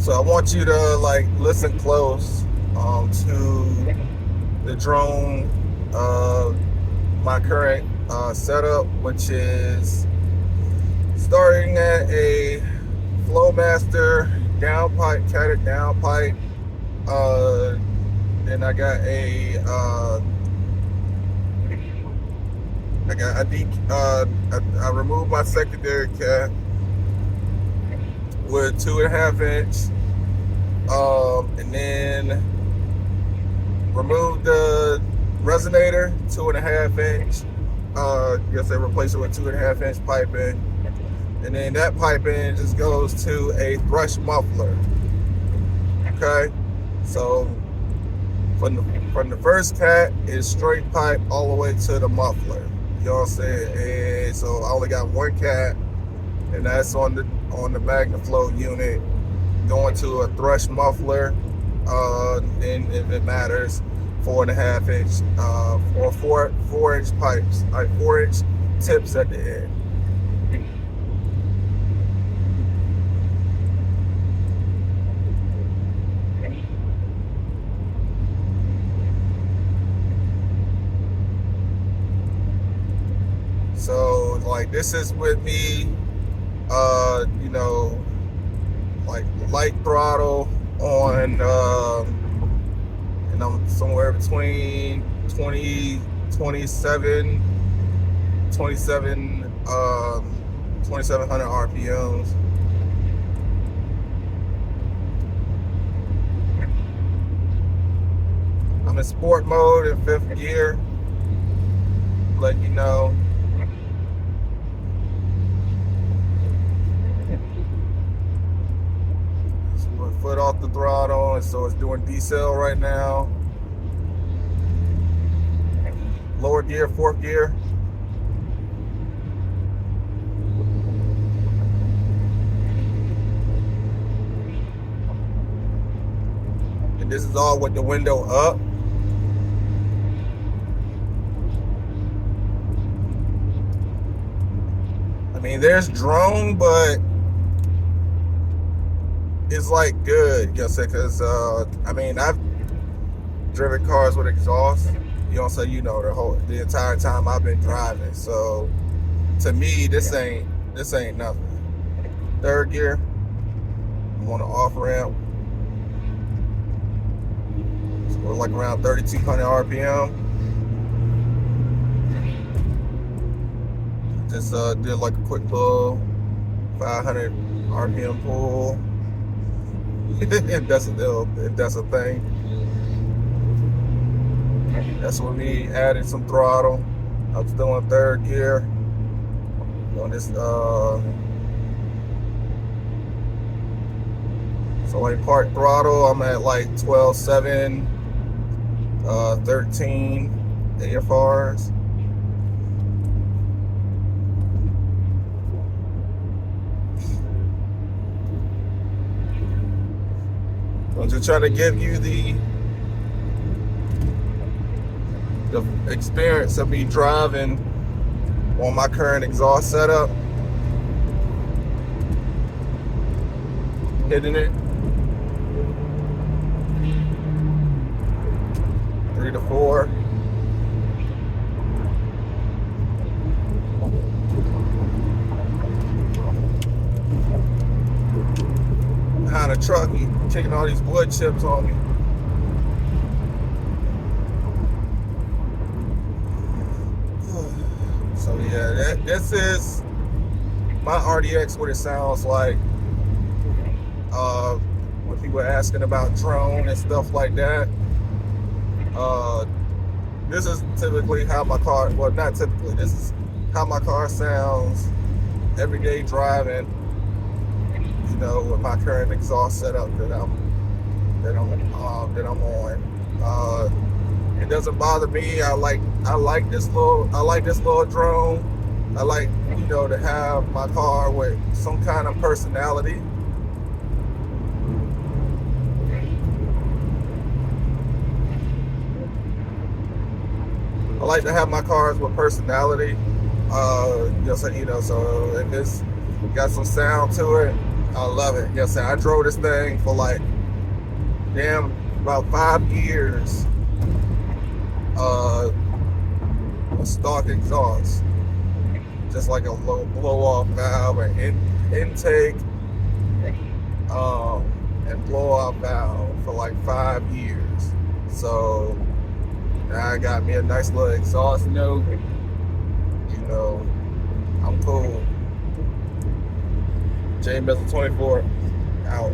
So I want you to like listen close to the drone, my current setup, which is starting at a Flowmaster downpipe, catted downpipe. Then I got I removed my secondary cat with 2.5 inch, and then removed the resonator, 2.5 inch. Guess I replaced it with 2.5 inch piping, and then that piping just goes to a Thrush muffler. Okay, so from the first cat is straight pipe all the way to the muffler. You know what I'm saying? And so I only got one cat, and that's on the Magnaflow unit going to a Thrush muffler. And if it matters, 4.5 inch or 4 inch pipes, like 4 inch tips at the end. So like this is with me, you know, like light throttle on, and I'm somewhere between 2700 RPMs. I'm in sport mode in 5th gear, let you know. Foot off the throttle, and so it's doing decel right now. Lower gear, 4th gear. And this is all with the window up. I mean, there's drone, but it's like good, you know what I'm saying? Because I mean, I've driven cars with exhaust, you know what I'm saying, you know, the entire time I've been driving. So to me, this ain't nothing. 3rd gear, I'm on the off ramp. So we're like around 3,200 RPM. Just did like a quick pull, 500 RPM pull. if that's a thing. That's with me adding some throttle. I'm still in 3rd gear. On this so like park throttle, I'm at like 12.7, 13 AFRs. I'm just trying to give you the experience of me driving on my current exhaust setup. Hitting it 3 to 4. Behind a truck, he taking all these wood chips on me. So yeah, this is my RDX, what it sounds like. When people are asking about drone and stuff like that, this is typically how my car, well not typically, this is how my car sounds everyday driving, you know, with my current exhaust setup that I'm on. It doesn't bother me. I like this little drone. I like, you know, to have my car with some kind of personality. I like to have my cars with personality. So if it's got some sound to it, I love it. Yes, I drove this thing for like about 5 years. A stock exhaust, just like a low blow off valve and intake, and blow off valve for like 5 years. So now I got me a nice little exhaust note. You know, I'm cool. J Missile 24 out.